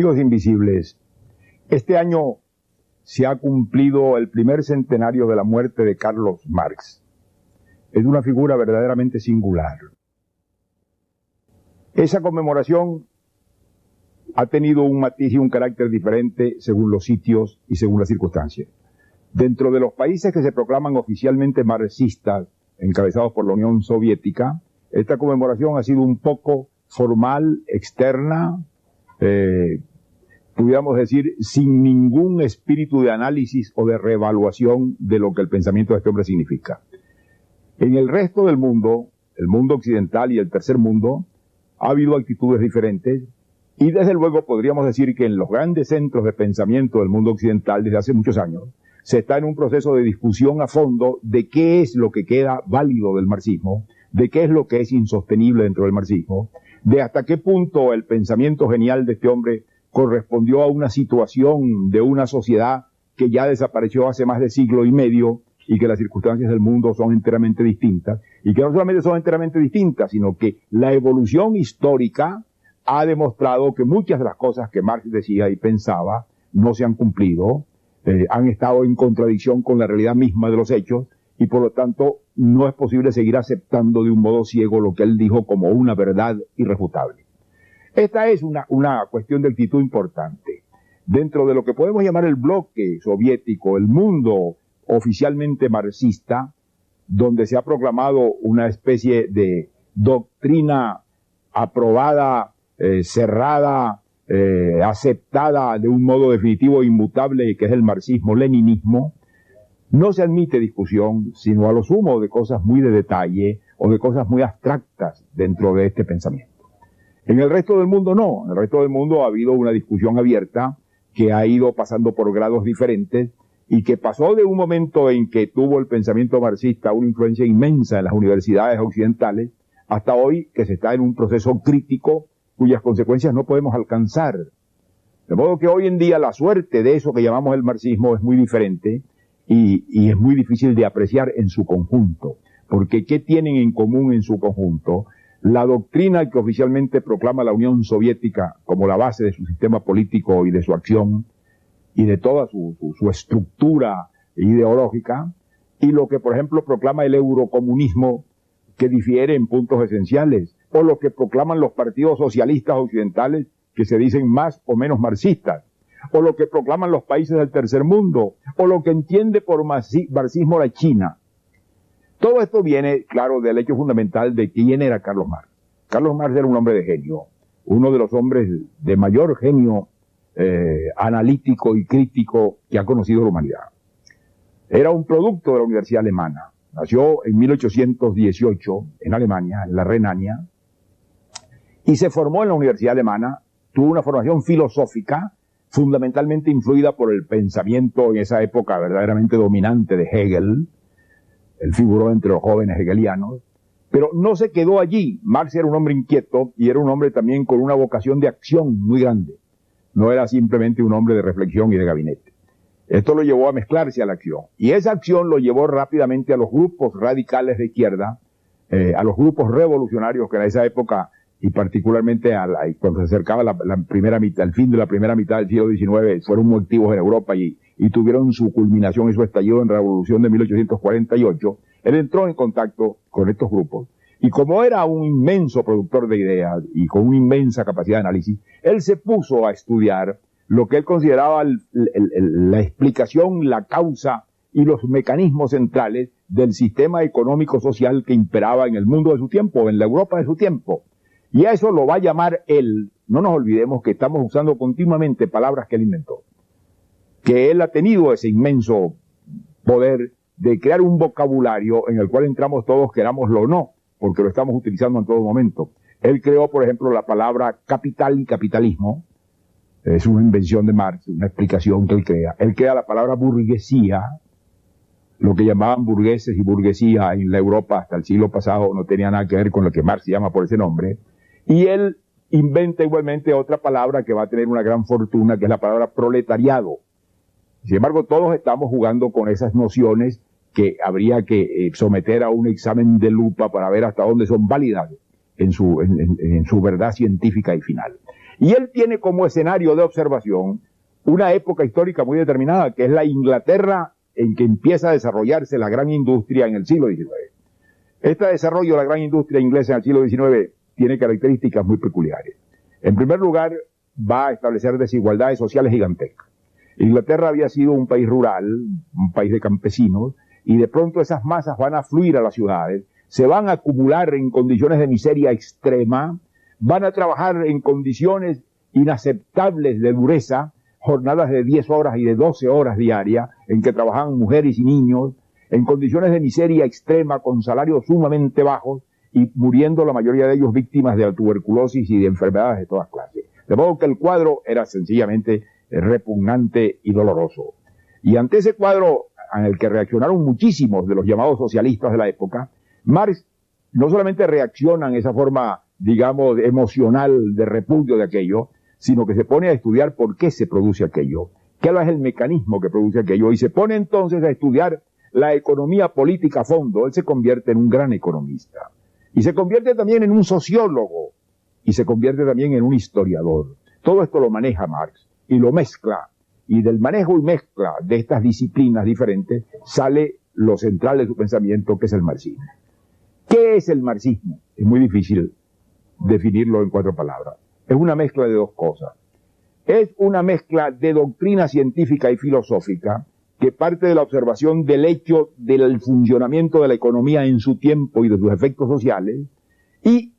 Amigos invisibles, este año se ha cumplido el primer centenario de la muerte de Carlos Marx. Es una figura verdaderamente singular. Esa conmemoración ha tenido un matiz y un carácter diferente según los sitios y según las circunstancias. Dentro de los países que se proclaman oficialmente marxistas, encabezados por la Unión Soviética, esta conmemoración ha sido un poco formal, externa, pudiéramos decir, sin ningún espíritu de análisis o de reevaluación de lo que el pensamiento de este hombre significa. En el resto del mundo, el mundo occidental y el tercer mundo, ha habido actitudes diferentes y desde luego podríamos decir que en los grandes centros de pensamiento del mundo occidental desde hace muchos años se está en un proceso de discusión a fondo de qué es lo que queda válido del marxismo, de qué es lo que es insostenible dentro del marxismo, de hasta qué punto el pensamiento genial de este hombre correspondió a una situación de una sociedad que ya desapareció hace más de siglo y medio y que las circunstancias del mundo son enteramente distintas, y que no solamente son enteramente distintas, sino que la evolución histórica ha demostrado que muchas de las cosas que Marx decía y pensaba no se han cumplido, han estado en contradicción con la realidad misma de los hechos, y por lo tanto no es posible seguir aceptando de un modo ciego lo que él dijo como una verdad irrefutable. Esta es una cuestión de actitud importante. Dentro de lo que podemos llamar el bloque soviético, el mundo oficialmente marxista, donde se ha proclamado una especie de doctrina aprobada, cerrada, aceptada de un modo definitivo e inmutable, que es el marxismo-leninismo, no se admite discusión, sino a lo sumo de cosas muy de detalle o de cosas muy abstractas dentro de este pensamiento. En el resto del mundo no, en el resto del mundo ha habido una discusión abierta que ha ido pasando por grados diferentes y que pasó de un momento en que tuvo el pensamiento marxista una influencia inmensa en las universidades occidentales hasta hoy que se está en un proceso crítico cuyas consecuencias no podemos alcanzar. De modo que hoy en día la suerte de eso que llamamos el marxismo es muy diferente y es muy difícil de apreciar en su conjunto, porque ¿qué tienen en común en su conjunto? La doctrina que oficialmente proclama la Unión Soviética como la base de su sistema político y de su acción y de toda su estructura ideológica, y lo que por ejemplo proclama el eurocomunismo, que difiere en puntos esenciales, o lo que proclaman los partidos socialistas occidentales que se dicen más o menos marxistas, o lo que proclaman los países del tercer mundo, o lo que entiende por marxismo la China. Todo esto viene, claro, del hecho fundamental de quién era Carlos Marx. Carlos Marx era un hombre de genio, uno de los hombres de mayor genio analítico y crítico que ha conocido la humanidad. Era un producto de la Universidad Alemana. Nació en 1818 en Alemania, en la Renania, y se formó en la Universidad Alemana. Tuvo una formación filosófica fundamentalmente influida por el pensamiento en esa época verdaderamente dominante de Hegel. Él figuró entre los jóvenes hegelianos, pero no se quedó allí. Marx era un hombre inquieto y era un hombre también con una vocación de acción muy grande. No era simplemente un hombre de reflexión y de gabinete. Esto lo llevó a mezclarse a la acción. Y esa acción lo llevó rápidamente a los grupos radicales de izquierda, a los grupos revolucionarios que en esa época, y particularmente cuando se acercaba la primera mitad, al fin de la primera mitad del siglo XIX, fueron muy activos en Europa y tuvieron su culminación y su estallido en la Revolución de 1848. Él entró en contacto con estos grupos. Y como era un inmenso productor de ideas y con una inmensa capacidad de análisis, él se puso a estudiar lo que él consideraba la explicación, la causa y los mecanismos centrales del sistema económico-social que imperaba en el mundo de su tiempo, en la Europa de su tiempo. Y a eso lo va a llamar él. No nos olvidemos que estamos usando continuamente palabras que él inventó. Que él ha tenido ese inmenso poder de crear un vocabulario en el cual entramos todos, querámoslo o no, porque lo estamos utilizando en todo momento. Él creó, por ejemplo, la palabra capital y capitalismo. Es una invención de Marx, una explicación que él crea. Él crea la palabra burguesía. Lo que llamaban burgueses y burguesía en la Europa hasta el siglo pasado no tenía nada que ver con lo que Marx llama por ese nombre. Y él inventa igualmente otra palabra que va a tener una gran fortuna, que es la palabra proletariado. Sin embargo, todos estamos jugando con esas nociones que habría que someter a un examen de lupa para ver hasta dónde son válidas en su verdad científica y final. Y él tiene como escenario de observación una época histórica muy determinada, que es la Inglaterra en que empieza a desarrollarse la gran industria en el siglo XIX. Este desarrollo de la gran industria inglesa en el siglo XIX tiene características muy peculiares. En primer lugar, va a establecer desigualdades sociales gigantescas. Inglaterra había sido un país rural, un país de campesinos, y de pronto esas masas van a fluir a las ciudades, se van a acumular en condiciones de miseria extrema, van a trabajar en condiciones inaceptables de dureza, jornadas de 10 horas y de 12 horas diarias, en que trabajaban mujeres y niños, en condiciones de miseria extrema, con salarios sumamente bajos, y muriendo la mayoría de ellos víctimas de la tuberculosis y de enfermedades de todas clases. De modo que el cuadro era sencillamente repugnante y doloroso. Y ante ese cuadro, en el que reaccionaron muchísimos de los llamados socialistas de la época, Marx no solamente reacciona en esa forma, digamos, emocional de repudio de aquello, sino que se pone a estudiar por qué se produce aquello, qué es el mecanismo que produce aquello, y se pone entonces a estudiar la economía política a fondo. Él se convierte en un gran economista, y se convierte también en un sociólogo, y se convierte también en un historiador. Todo esto lo maneja Marx, y lo mezcla, y del manejo y mezcla de estas disciplinas diferentes sale lo central de su pensamiento, que es el marxismo. ¿Qué es el marxismo? Es muy difícil definirlo en 4 palabras. Es una mezcla de 2 cosas. Es una mezcla de doctrina científica y filosófica que parte de la observación del hecho del funcionamiento de la economía en su tiempo y de sus efectos sociales, y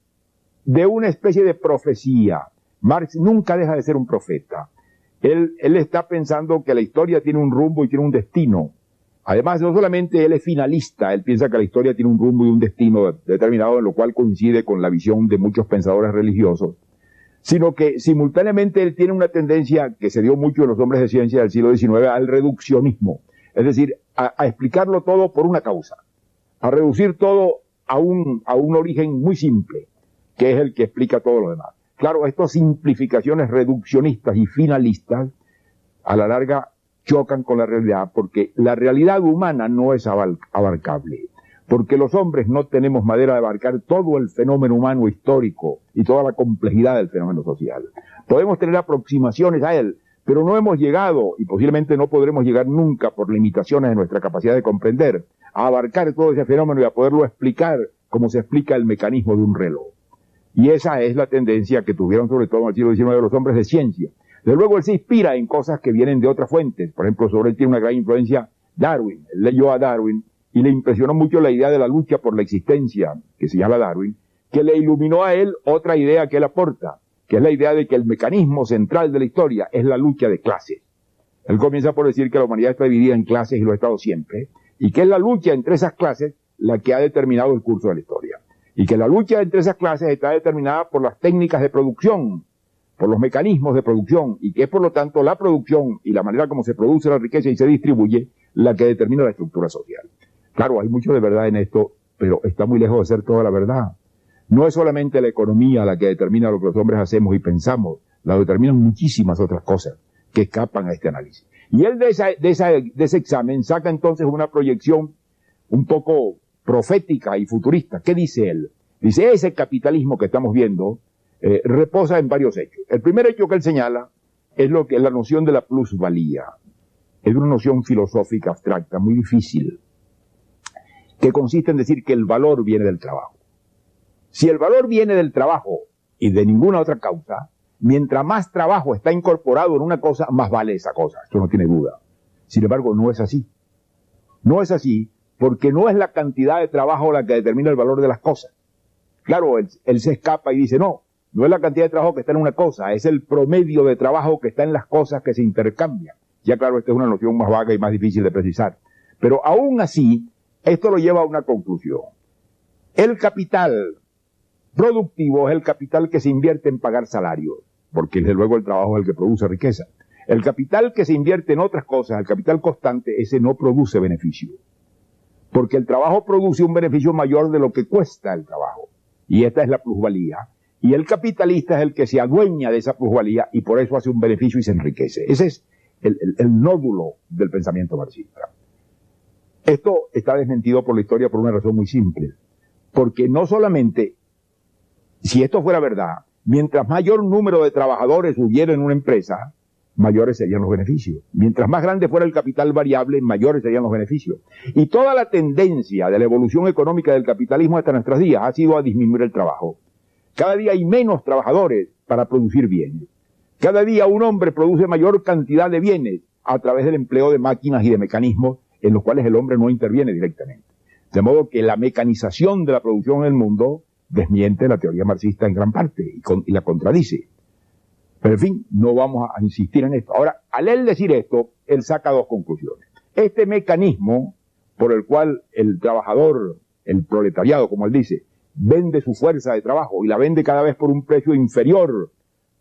de una especie de profecía. Marx nunca deja de ser un profeta. Él está pensando que la historia tiene un rumbo y tiene un destino. Además, no solamente él es finalista, él piensa que la historia tiene un rumbo y un destino determinado, en lo cual coincide con la visión de muchos pensadores religiosos, sino que simultáneamente él tiene una tendencia que se dio mucho en los hombres de ciencia del siglo XIX al reduccionismo, es decir, a explicarlo todo por una causa, a reducir todo a un origen muy simple, que es el que explica todo lo demás. Claro, estas simplificaciones reduccionistas y finalistas, a la larga, chocan con la realidad, porque la realidad humana no es abarcable, porque los hombres no tenemos manera de abarcar todo el fenómeno humano histórico y toda la complejidad del fenómeno social. Podemos tener aproximaciones a él, pero no hemos llegado, y posiblemente no podremos llegar nunca por limitaciones de nuestra capacidad de comprender, a abarcar todo ese fenómeno y a poderlo explicar como se explica el mecanismo de un reloj. Y esa es la tendencia que tuvieron sobre todo en el siglo XIX los hombres de ciencia. Desde luego él se inspira en cosas que vienen de otras fuentes. Por ejemplo, sobre él tiene una gran influencia Darwin. Él leyó a Darwin y le impresionó mucho la idea de la lucha por la existencia, que se llama Darwin, que le iluminó a él otra idea que él aporta, que es la idea de que el mecanismo central de la historia es la lucha de clases. Él comienza por decir que la humanidad está dividida en clases y lo ha estado siempre, y que es la lucha entre esas clases la que ha determinado el curso de la historia. Y que la lucha entre esas clases está determinada por las técnicas de producción, por los mecanismos de producción, y que es por lo tanto la producción y la manera como se produce la riqueza y se distribuye la que determina la estructura social. Claro, hay mucho de verdad en esto, pero está muy lejos de ser toda la verdad. No es solamente la economía la que determina lo que los hombres hacemos y pensamos, la determinan muchísimas otras cosas que escapan a este análisis. Y él de ese examen saca entonces una proyección un poco profética y futurista. ¿Qué dice él? Dice, ese capitalismo que estamos viendo reposa en varios hechos. El primer hecho que él señala es lo que es la noción de la plusvalía. Es una noción filosófica abstracta, muy difícil, que consiste en decir que el valor viene del trabajo. Si el valor viene del trabajo y de ninguna otra causa, mientras más trabajo está incorporado en una cosa, más vale esa cosa. Esto no tiene duda. Sin embargo, no es así. No es así porque no es la cantidad de trabajo la que determina el valor de las cosas. Claro, él se escapa y dice, no es la cantidad de trabajo que está en una cosa, es el promedio de trabajo que está en las cosas que se intercambian. Ya claro, esta es una noción más vaga y más difícil de precisar. Pero aún así, esto lo lleva a una conclusión. El capital productivo es el capital que se invierte en pagar salarios, porque desde luego el trabajo es el que produce riqueza. El capital que se invierte en otras cosas, el capital constante, ese no produce beneficio. Porque el trabajo produce un beneficio mayor de lo que cuesta el trabajo. Y esta es la plusvalía. Y el capitalista es el que se adueña de esa plusvalía y por eso hace un beneficio y se enriquece. Ese es el nódulo del pensamiento marxista. Esto está desmentido por la historia por una razón muy simple. Porque no solamente, si esto fuera verdad, mientras mayor número de trabajadores hubiera en una empresa, mayores serían los beneficios. Mientras más grande fuera el capital variable, mayores serían los beneficios. Y toda la tendencia de la evolución económica del capitalismo hasta nuestros días ha sido a disminuir el trabajo. Cada día hay menos trabajadores para producir bienes. Cada día un hombre produce mayor cantidad de bienes a través del empleo de máquinas y de mecanismos en los cuales el hombre no interviene directamente. De modo que la mecanización de la producción en el mundo desmiente la teoría marxista en gran parte y la contradice. Pero en fin, no vamos a insistir en esto. Ahora, al él decir esto, él saca dos conclusiones. Este mecanismo por el cual el trabajador, el proletariado, como él dice, vende su fuerza de trabajo y la vende cada vez por un precio inferior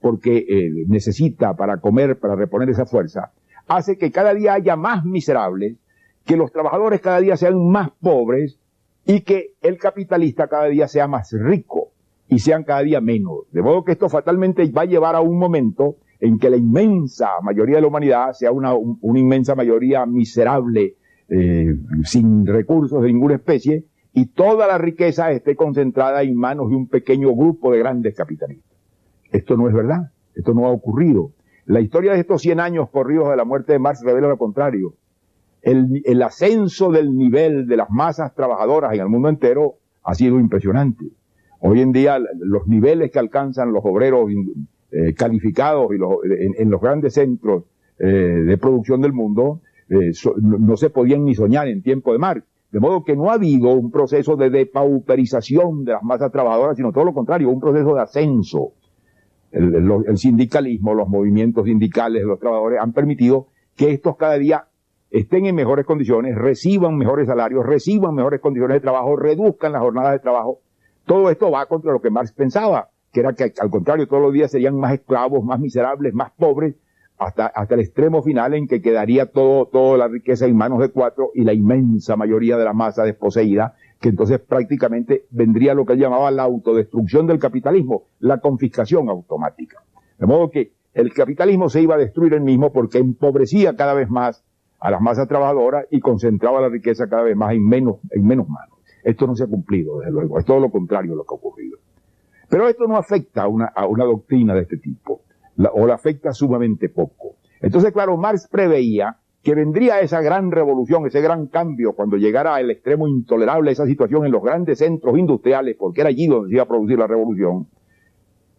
porque necesita para comer, para reponer esa fuerza, hace que cada día haya más miserables, que los trabajadores cada día sean más pobres y que el capitalista cada día sea más rico y sean cada día menos. De modo que esto fatalmente va a llevar a un momento en que la inmensa mayoría de la humanidad sea una inmensa mayoría miserable, sin recursos de ninguna especie, y toda la riqueza esté concentrada en manos de un pequeño grupo de grandes capitalistas. Esto no es verdad, esto no ha ocurrido. La historia de estos 100 años corridos de la muerte de Marx revela lo contrario. El ascenso del nivel de las masas trabajadoras en el mundo entero ha sido impresionante. Hoy en día los niveles que alcanzan los obreros calificados en los grandes centros de producción del mundo no se podían ni soñar en tiempo de Marx. De modo que no ha habido un proceso de depauperización de las masas trabajadoras, sino todo lo contrario, un proceso de ascenso. El sindicalismo, los movimientos sindicales de los trabajadores han permitido que estos cada día estén en mejores condiciones, reciban mejores salarios, reciban mejores condiciones de trabajo, reduzcan las jornadas de trabajo. Todo esto va contra lo que Marx pensaba, que era que al contrario todos los días serían más esclavos, más miserables, más pobres, hasta el extremo final en que quedaría toda la riqueza en manos de 4 y la inmensa mayoría de la masa desposeída, que entonces prácticamente vendría lo que él llamaba la autodestrucción del capitalismo, la confiscación automática. De modo que el capitalismo se iba a destruir él mismo porque empobrecía cada vez más a las masas trabajadoras y concentraba la riqueza cada vez más en menos manos. Esto no se ha cumplido, desde luego, es todo lo contrario de lo que ha ocurrido. Pero esto no afecta a una doctrina de este tipo, o la afecta sumamente poco. Entonces, claro, Marx preveía que vendría esa gran revolución, ese gran cambio, cuando llegara al extremo intolerable esa situación en los grandes centros industriales, porque era allí donde se iba a producir la revolución,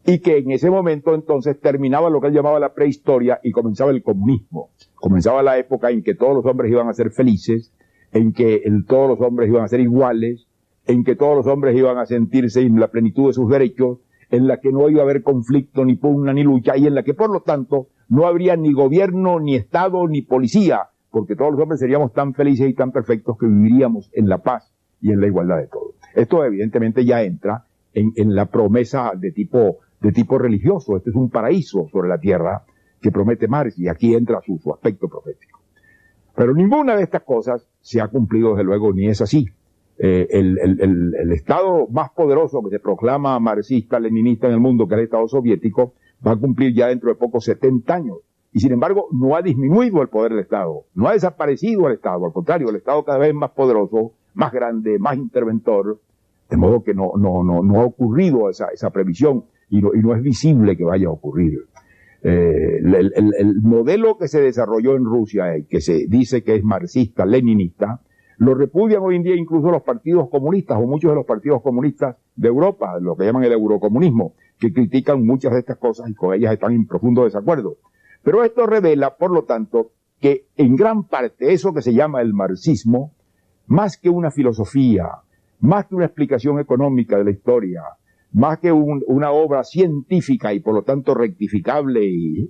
y que en ese momento entonces terminaba lo que él llamaba la prehistoria y comenzaba el comunismo. Comenzaba la época en que todos los hombres iban a ser felices, en que todos los hombres iban a ser iguales, en que todos los hombres iban a sentirse en la plenitud de sus derechos, en la que no iba a haber conflicto, ni pugna, ni lucha, y en la que por lo tanto no habría ni gobierno, ni Estado, ni policía, porque todos los hombres seríamos tan felices y tan perfectos que viviríamos en la paz y en la igualdad de todos. Esto evidentemente ya entra en la promesa de tipo religioso. Este es un paraíso sobre la tierra que promete Marx, y aquí entra su aspecto profético. Pero ninguna de estas cosas se ha cumplido, desde luego, ni es así. El Estado más poderoso que se proclama marxista, leninista en el mundo, que es el Estado soviético, va a cumplir ya dentro de poco 70 años. Y sin embargo, no ha disminuido el poder del Estado, no ha desaparecido el Estado, al contrario, el Estado cada vez más poderoso, más grande, más interventor, de modo que no ha ocurrido esa previsión y no es visible que vaya a ocurrir. El modelo que se desarrolló en Rusia, que se dice que es marxista, leninista, lo repudian hoy en día incluso los partidos comunistas o muchos de los partidos comunistas de Europa, lo que llaman el eurocomunismo, que critican muchas de estas cosas y con ellas están en profundo desacuerdo. Pero esto revela, por lo tanto, que en gran parte eso que se llama el marxismo, más que una filosofía, más que una explicación económica de la historia, más que una obra científica y por lo tanto rectificable y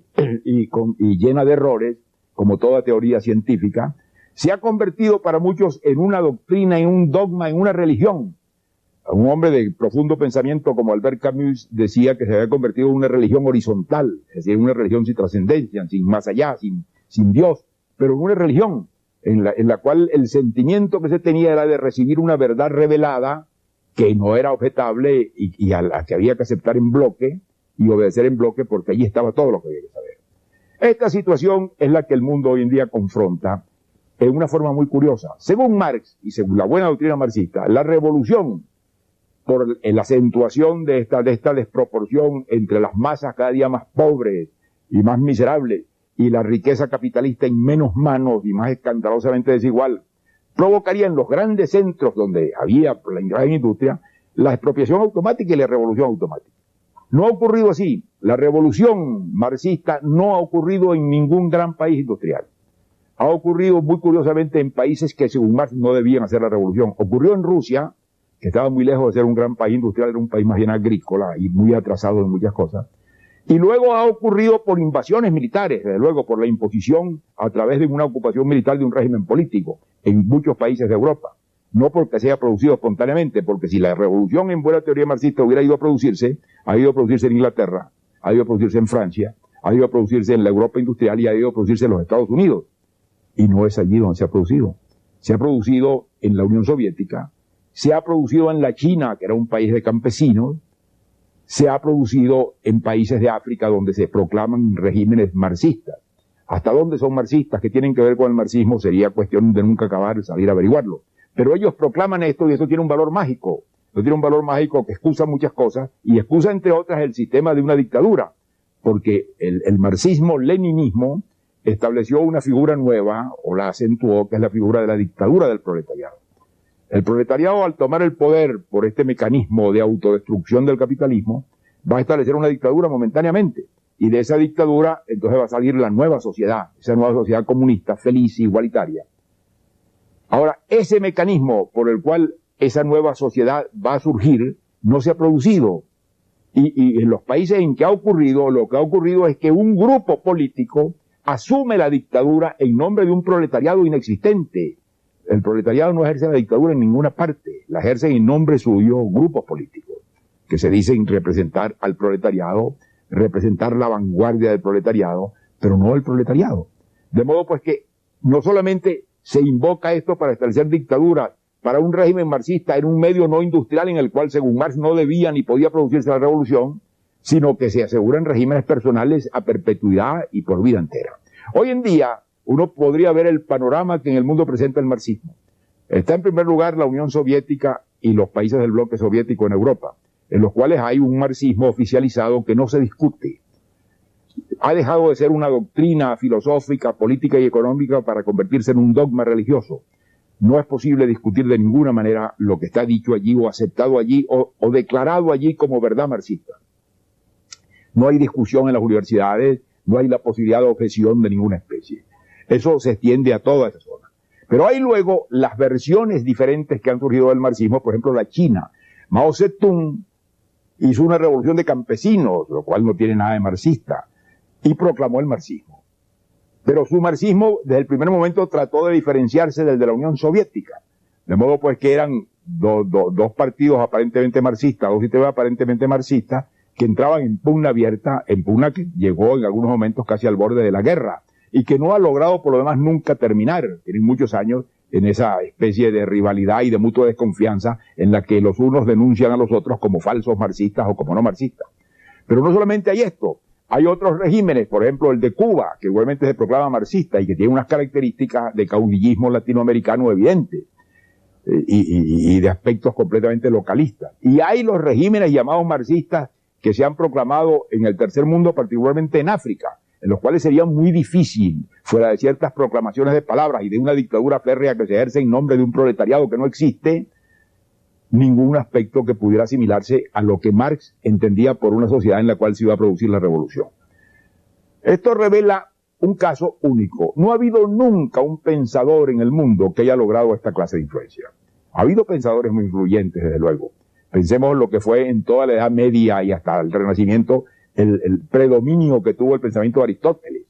llena de errores, como toda teoría científica, se ha convertido para muchos en una doctrina, en un dogma, en una religión. Un hombre de profundo pensamiento como Albert Camus decía que se había convertido en una religión horizontal, es decir, una religión sin trascendencia, sin más allá, sin Dios, pero en una religión en la cual el sentimiento que se tenía era de recibir una verdad revelada que no era objetable y a la que había que aceptar en bloque y obedecer en bloque, porque allí estaba todo lo que había que saber. Esta situación es la que el mundo hoy en día confronta en una forma muy curiosa. Según Marx y según la buena doctrina marxista, la revolución por la acentuación de esta desproporción entre las masas cada día más pobres y más miserables y la riqueza capitalista en menos manos y más escandalosamente desigual, provocaría en los grandes centros donde había la gran industria la expropiación automática y la revolución automática. No ha ocurrido así. La revolución marxista no ha ocurrido en ningún gran país industrial. Ha ocurrido muy curiosamente en países que según Marx no debían hacer la revolución. Ocurrió en Rusia, que estaba muy lejos de ser un gran país industrial, era un país más bien agrícola y muy atrasado en muchas cosas. Y luego ha ocurrido por invasiones militares, desde luego por la imposición a través de una ocupación militar de un régimen político en muchos países de Europa. No porque se haya producido espontáneamente, porque si la revolución en buena teoría marxista hubiera ido a producirse, ha ido a producirse en Inglaterra, ha ido a producirse en Francia, ha ido a producirse en la Europa industrial y ha ido a producirse en los Estados Unidos. Y no es allí donde se ha producido. Se ha producido en la Unión Soviética, se ha producido en la China, que era un país de campesinos, se ha producido en países de África donde se proclaman regímenes marxistas. ¿Hasta dónde son marxistas? ¿Qué tienen que ver con el marxismo? Sería cuestión de nunca acabar, salir a averiguarlo. Pero ellos proclaman esto y eso tiene un valor mágico. Eso tiene un valor mágico que excusa muchas cosas y excusa entre otras el sistema de una dictadura. Porque el marxismo-leninismo estableció una figura nueva o la acentuó, que es la figura de la dictadura del proletariado. El proletariado, al tomar el poder por este mecanismo de autodestrucción del capitalismo, va a establecer una dictadura momentáneamente. Y de esa dictadura, entonces va a salir la nueva sociedad, esa nueva sociedad comunista, feliz, igualitaria. Ahora, ese mecanismo por el cual esa nueva sociedad va a surgir, no se ha producido. Y en los países en que ha ocurrido, lo que ha ocurrido es que un grupo político asume la dictadura en nombre de un proletariado inexistente. El proletariado no ejerce la dictadura en ninguna parte, la ejercen en nombre suyo grupos políticos, que se dicen representar al proletariado, representar la vanguardia del proletariado, pero no el proletariado. De modo pues que no solamente se invoca esto para establecer dictadura para un régimen marxista en un medio no industrial en el cual según Marx no debía ni podía producirse la revolución, sino que se aseguran regímenes personales a perpetuidad y por vida entera. Hoy en día uno podría ver el panorama que en el mundo presenta el marxismo. Está en primer lugar la Unión Soviética y los países del bloque soviético en Europa, en los cuales hay un marxismo oficializado que no se discute. Ha dejado de ser una doctrina filosófica, política y económica para convertirse en un dogma religioso. No es posible discutir de ninguna manera lo que está dicho allí o aceptado allí o declarado allí como verdad marxista. No hay discusión en las universidades, no hay la posibilidad de objeción de ninguna especie. Eso se extiende a toda esa zona. Pero hay luego las versiones diferentes que han surgido del marxismo, por ejemplo la China. Mao Zedong hizo una revolución de campesinos, lo cual no tiene nada de marxista, y proclamó el marxismo. Pero su marxismo, desde el primer momento, trató de diferenciarse del de la Unión Soviética. De modo pues que eran dos partidos aparentemente marxistas, dos sistemas aparentemente marxistas, que entraban en pugna abierta, en pugna que llegó en algunos momentos casi al borde de la guerra, y que no ha logrado por lo demás nunca terminar. Tienen muchos años en esa especie de rivalidad y de mutua desconfianza en la que los unos denuncian a los otros como falsos marxistas o como no marxistas. Pero no solamente hay esto, hay otros regímenes, por ejemplo el de Cuba, que igualmente se proclama marxista y que tiene unas características de caudillismo latinoamericano evidentes y de aspectos completamente localistas. Y hay los regímenes llamados marxistas que se han proclamado en el tercer mundo, particularmente en África, en los cuales sería muy difícil, fuera de ciertas proclamaciones de palabras y de una dictadura férrea que se ejerce en nombre de un proletariado que no existe, ningún aspecto que pudiera asimilarse a lo que Marx entendía por una sociedad en la cual se iba a producir la revolución. Esto revela un caso único. No ha habido nunca un pensador en el mundo que haya logrado esta clase de influencia. Ha habido pensadores muy influyentes, desde luego. Pensemos lo que fue en toda la Edad Media y hasta el Renacimiento el predominio que tuvo el pensamiento de Aristóteles.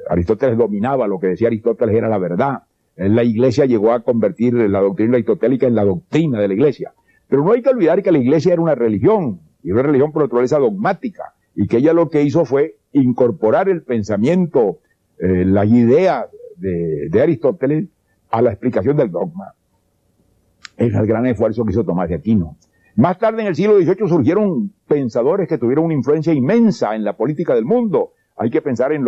Aristóteles dominaba, lo que decía Aristóteles era la verdad. La Iglesia llegó a convertir la doctrina aristotélica en la doctrina de la Iglesia. Pero no hay que olvidar que la Iglesia era una religión, y una religión por naturaleza dogmática, y que ella lo que hizo fue incorporar el pensamiento, las ideas de Aristóteles a la explicación del dogma. Es el gran esfuerzo que hizo Tomás de Aquino. Más tarde, en el siglo XVIII, surgieron pensadores que tuvieron una influencia inmensa en la política del mundo. Hay que pensar en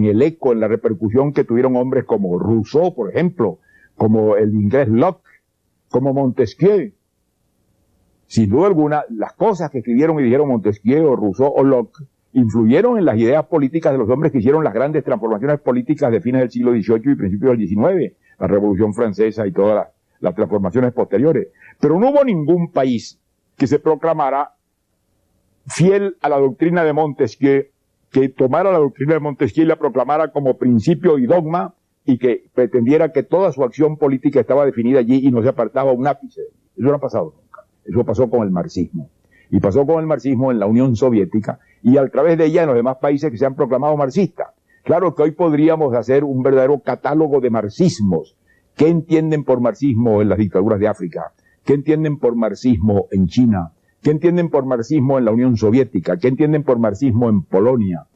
el eco, en la repercusión que tuvieron hombres como Rousseau, por ejemplo, como el inglés Locke, como Montesquieu. sin duda alguna, las cosas que escribieron y dijeron Montesquieu, Rousseau o Locke influyeron en las ideas políticas de los hombres que hicieron las grandes transformaciones políticas de fines del siglo XVIII y principios del XIX, la Revolución Francesa y todas las transformaciones posteriores. Pero no hubo ningún país que se proclamara fiel a la doctrina de Montesquieu, que tomara la doctrina de Montesquieu y la proclamara como principio y dogma, y que pretendiera que toda su acción política estaba definida allí y no se apartaba un ápice. Eso no ha pasado nunca. Eso pasó con el marxismo. Y pasó con el marxismo en la Unión Soviética y a través de ella en los demás países que se han proclamado marxistas. Claro que hoy podríamos hacer un verdadero catálogo de marxismos. ¿Qué entienden por marxismo en las dictaduras de África? ¿Qué entienden por marxismo en China? ¿Qué entienden por marxismo en la Unión Soviética? ¿Qué entienden por marxismo en Polonia?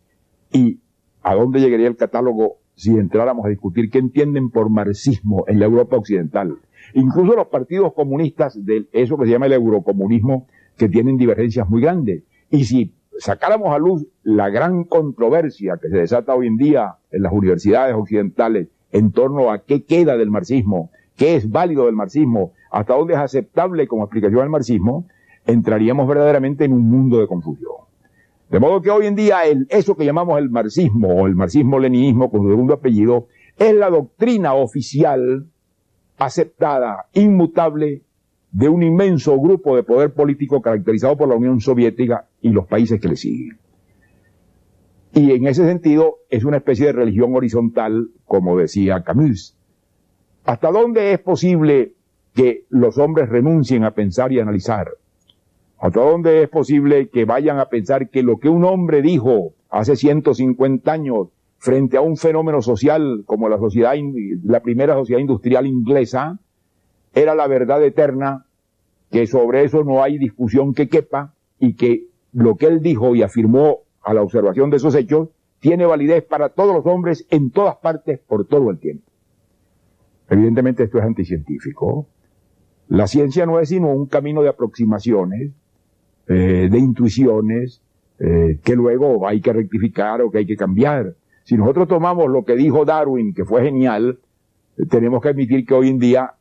¿Y a dónde llegaría el catálogo si entráramos a discutir qué entienden por marxismo en la Europa occidental? Incluso los partidos comunistas de eso que se llama el eurocomunismo, que tienen divergencias muy grandes. Y si sacáramos a luz la gran controversia que se desata hoy en día en las universidades occidentales en torno a qué queda del marxismo, qué es válido del marxismo, hasta dónde es aceptable como explicación del marxismo, entraríamos verdaderamente en un mundo de confusión. De modo que hoy en día eso que llamamos el marxismo o el marxismo-leninismo con su segundo apellido es la doctrina oficial aceptada, inmutable, de un inmenso grupo de poder político caracterizado por la Unión Soviética y los países que le siguen. Y en ese sentido es una especie de religión horizontal, como decía Camus. ¿Hasta dónde es posible que los hombres renuncien a pensar y analizar? ¿Hasta dónde es posible que vayan a pensar que lo que un hombre dijo hace 150 años frente a un fenómeno social como la primera sociedad industrial inglesa era la verdad eterna, que sobre eso no hay discusión que quepa y que lo que él dijo y afirmó a la observación de esos hechos tiene validez para todos los hombres en todas partes por todo el tiempo? Evidentemente esto es anticientífico. La ciencia no es sino un camino de aproximaciones, de intuiciones, que luego hay que rectificar o que hay que cambiar. Si nosotros tomamos lo que dijo Darwin, que fue genial, tenemos que admitir que hoy en día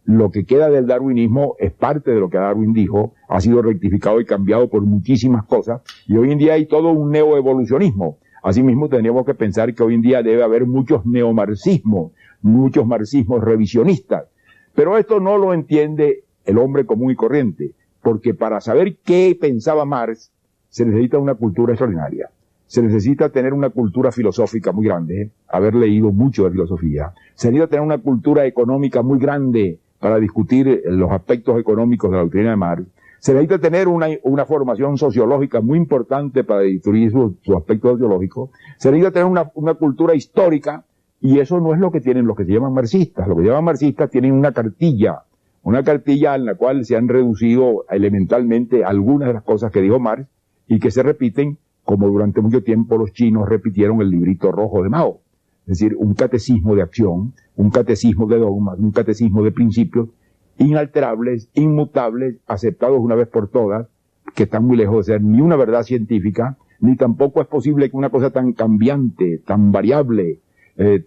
lo que queda del darwinismo es parte de lo que Darwin dijo, ha sido rectificado y cambiado por muchísimas cosas, y hoy en día hay todo un neoevolucionismo. Asimismo, tendríamos que pensar que hoy en día debe haber muchos neomarxismos, muchos marxismos revisionistas. Pero esto no lo entiende el hombre común y corriente, porque para saber qué pensaba Marx se necesita una cultura extraordinaria. Se necesita tener una cultura filosófica muy grande, haber leído mucho de filosofía. Se necesita tener una cultura económica muy grande para discutir los aspectos económicos de la doctrina de Marx. Se necesita tener una formación sociológica muy importante para discutir su aspecto sociológico. Se necesita tener una cultura histórica, y eso no es lo que tienen los que se llaman marxistas. Los que se llaman marxistas tienen una cartilla en la cual se han reducido elementalmente algunas de las cosas que dijo Marx y que se repiten, como durante mucho tiempo los chinos repitieron el librito rojo de Mao. Es decir, un catecismo de acción, un catecismo de dogmas, un catecismo de principios inalterables, inmutables, aceptados una vez por todas, que están muy lejos de ser ni una verdad científica, ni tampoco es posible que una cosa tan cambiante, tan variable,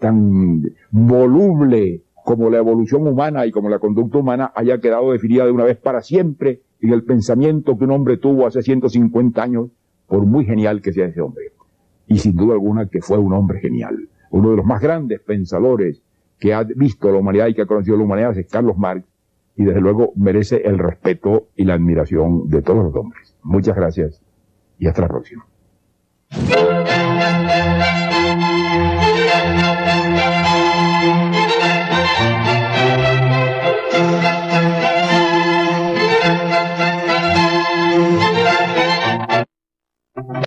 tan voluble como la evolución humana y como la conducta humana haya quedado definida de una vez para siempre en el pensamiento que un hombre tuvo hace 150 años, por muy genial que sea ese hombre. Y sin duda alguna que fue un hombre genial. Uno de los más grandes pensadores que ha visto la humanidad y que ha conocido la humanidad es Carlos Marx, y desde luego merece el respeto y la admiración de todos los hombres. Muchas gracias y hasta la próxima.